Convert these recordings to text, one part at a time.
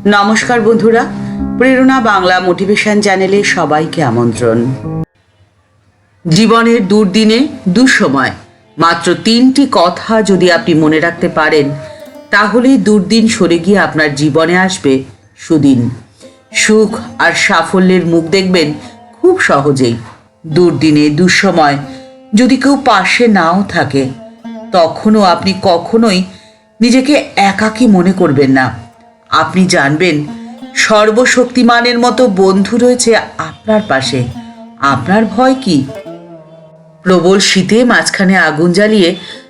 নমস্কার বন্ধুরা, প্রেরণা বাংলা মোটিভেশন চ্যানেলে সবাইকে আমন্ত্রণ। জীবনের দুর্দিনে দুঃসময় মাত্র 3টি কথা যদি আপনি মনে রাখতে পারেন, তাহলেই দুর্দিন সরে গিয়ে আপনার জীবনে আসবে সুদিন। সুখ আর সাফল্যের মুখ দেখবেন খুব সহজেই। দুর্দিনে দুঃসময় যদি কেউ পাশে নাও থাকে, তখনও আপনি কখনোই নিজেকে একাকী মনে করবেন না। আপনি জানবেন সর্বশক্তিমানের মতো বন্ধু রয়েছে আপনার পাশে। আপনার ভয় কি? প্রবল শীতে মাঝখানে আগুন জ্বালিয়ে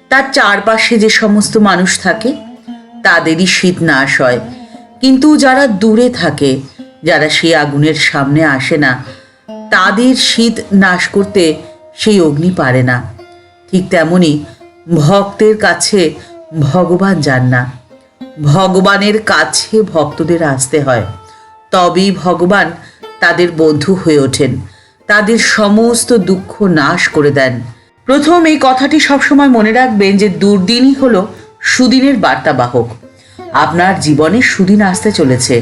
তার চারপাশে যে সমস্ত মানুষ থাকে, তাদেরই শীত নাশ হয়, কিন্তু যারা দূরে থাকে, যারা সেই আগুনের সামনে আসে না, তাদের শীত নাশ করতে সেই অগ্নি পারে না। ঠিক তেমনি ভক্তের কাছে ভগবান যান না, ভগবানের কাছে ভক্তদের আসতে হয়, তবেই ভগবান তাদের বন্ধু হয়ে ওঠেন, তাদের সমস্ত দুঃখ নাশ করে দেন। প্রথম এই কথাটি সবসময় মনে রাখবেন যে দুর্দিনই হলো সুদিনের বার্তাবাহক। আপনার জীবনে সুদিন আসতে চলেছে,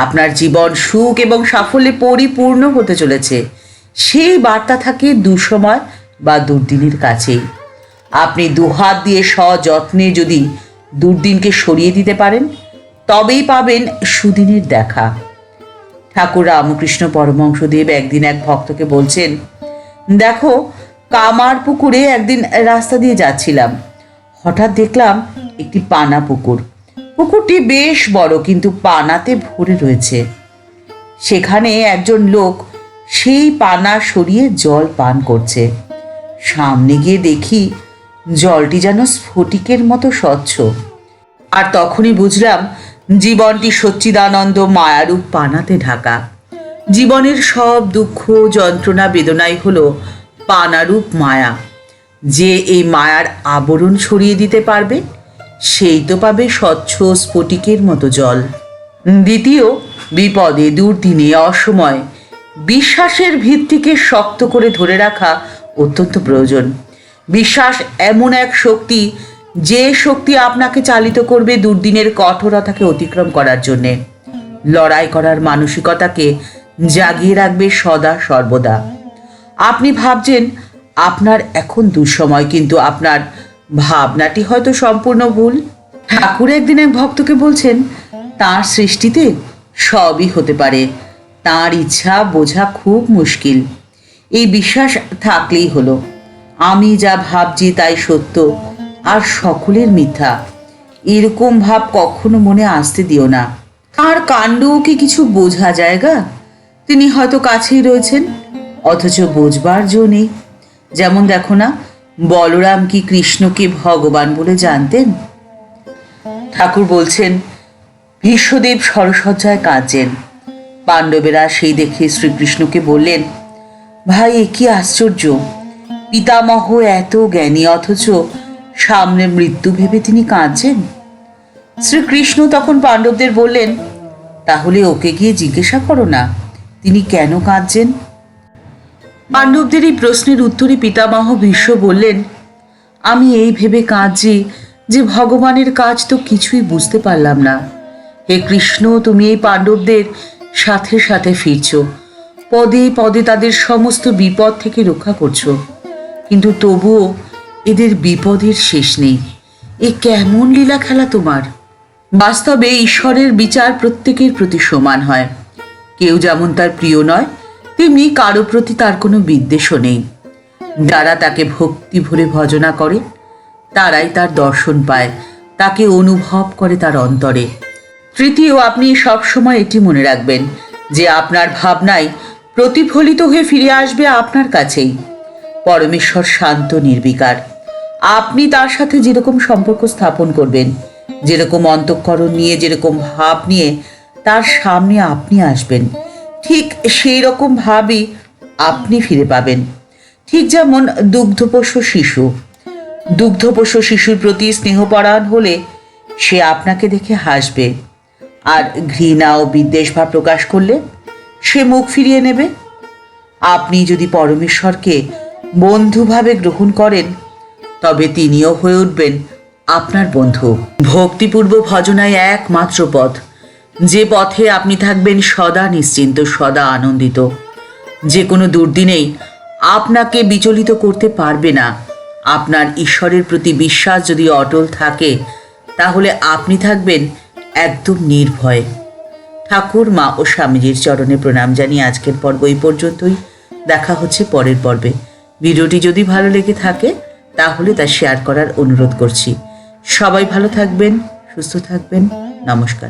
আপনার জীবন সুখ এবং সাফল্যে পরিপূর্ণ হতে চলেছে। সেই বার্তা থাকে দুঃসময় বা দুর্দিনের কাছেই। আপনি দুহাত দিয়ে সযত্নে যদি দুর্দিনকে সরিয়ে দিতে পারেন, তবেই পাবেন সুদিনের দেখা। ঠাকুর রামকৃষ্ণ পরমহংসদেব একদিন এক ভক্তকে বলছেন, দেখো, কামার পুকুরে একদিন রাস্তা দিয়ে যাচ্ছিলাম, হঠাৎ দেখলাম একটি পানা পুকুর। পুকুরটি বেশ বড়, কিন্তু পানাতে ভরে রয়েছে। সেখানে একজন লোক সেই পানা সরিয়ে জল পান করছে। সামনে গিয়ে দেখি জলটি যেন স্ফটিকের মতো স্বচ্ছ। আর তখনই বুঝলাম জীবনটি সচ্চিদানন্দ মায়ারূপ পানাতে ঢাকা। জীবনের সব দুঃখ যন্ত্রণা বেদনাই হলো পানারূপ মায়া। যে এই মায়ার আবরণ সরিয়ে দিতে পারবে, সেই তো পাবে স্বচ্ছ স্ফটিকের মতো জল। দ্বিতীয়, বিপদে দুর্দিনে অসময়ে বিশ্বাসের ভিত্তিকে শক্ত করে ধরে রাখা অত্যন্ত প্রয়োজন। বিশ্বাস এমন এক শক্তি, যে শক্তি আপনাকে চালিত করবে দুর্দিনের কঠোরতাকে অতিক্রম করার জন্যে। লড়াই করার মানসিকতাকে জাগিয়ে রাখবে সদা সর্বদা। আপনি ভাবছেন আপনার এখন দুঃসময়, কিন্তু আপনার ভাবনাটি হয়তো সম্পূর্ণ ভুল। ঠাকুর একদিন এক ভক্তকে বলছেন, তাঁর সৃষ্টিতে সবই হতে পারে, তাঁর ইচ্ছা বোঝা খুব মুশকিল। এই বিশ্বাস থাকলেই হলো, আমি যা ভাবছি তাই সত্য, আর সকলের মিথ্যা, এরকম ভাব কখনো মনে আসতে দিও না। তার কাণ্ডও কি কিছু বোঝা জায়গা? তিনি হয়তো কাছেই রয়েছেন, অথচ বোঝবার জো নেই। যেমন দেখো না, বলরাম কি কৃষ্ণকে ভগবান বলে জানতেন? ঠাকুর বলছেন, ভীষ্মদেব সরসজ্জায় কাঁদছেন। পাণ্ডবেরা সেই দেখে শ্রীকৃষ্ণকে বললেন, ভাই, এ কি আশ্চর্য! পিতামহ এত জ্ঞানী, অথচ সামনে মৃত্যু ভেবে তিনি কাঁদছেন। শ্রীকৃষ্ণ তখন পাণ্ডবদের বললেন, তাহলে ওকে গিয়ে জিজ্ঞাসা করো না তিনি কেন কাঁদছেন। পাণ্ডবদের এই প্রশ্নের উত্তরে পিতামহ ভীষ্ম বললেন, আমি এই ভেবে কাঁদছি যে ভগবানের কাজ তো কিছুই বুঝতে পারলাম না। হে কৃষ্ণ, তুমি এই পাণ্ডবদের সাথে সাথে ফিরছ, পদে পদে তাদের সমস্ত বিপদ থেকে রক্ষা করছো, কিন্তু তবুও এদের বিপদের শেষ নেই। এ কেমন লীলা খেলা তোমার! বাস্তবে ঈশ্বরের বিচার প্রত্যেকের প্রতি সমান হয়। কেউ যেমন তার প্রিয় নয়, তেমনি কারো প্রতি তার কোনো বিদ্বেষও নেই। যারা তাকে ভক্তি ভরে ভজনা করে, তারাই তার দর্শন পায়, তাকে অনুভব করে তার অন্তরে। তৃতীয়, আপনি সবসময় এটি মনে রাখবেন যে আপনার ভাবনাই প্রতিফলিত হয়ে ফিরে আসবে আপনার কাছেই। পরমেশ্বর শান্ত নির্বিকার। আপনি তার সাথে যেরকম সম্পর্ক স্থাপন করবেন, যেরকম অন্তঃকরণ নিয়ে, যেরকম ভাব নিয়ে তার সামনে আপনি আসবেন, ঠিক সেই রকম ভাবই আপনি ফিরে পাবেন। ঠিক যেমন দুগ্ধপোষ্য শিশুর প্রতি স্নেহপরায়ণ হলে সে আপনাকে দেখে হাসবে, আর ঘৃণা ও বিদ্বেষ ভাব প্রকাশ করলে সে মুখ ফিরিয়ে নেবে। আপনি যদি পরমেশ্বরকে বন্ধুভাবে গ্রহণ করেন, তবে তিনিও হয়ে উঠবেন আপনার বন্ধু। ভক্তিপূর্ব ভজনায় একমাত্র পথ, যে পথে আপনি থাকবেন সদা নিশ্চিন্ত, সদা আনন্দিত। যে কোনো দুর্দিনেই আপনাকে বিচলিত করতে পারবে না। আপনার ঈশ্বরের প্রতি বিশ্বাস যদি অটল থাকে, তাহলে আপনি থাকবেন একদম নির্ভয়। ঠাকুর, মা ও স্বামীজির চরণে প্রণাম জানিয়ে আজকের পর্ব এই পর্যন্তই। দেখা হচ্ছে পরের পর্বে। ভিডিওটি যদি ভালো লেগে থাকে তাহলে তা শেয়ার করার অনুরোধ করছি। সবাই ভালো থাকবেন, সুস্থ থাকবেন। নমস্কার।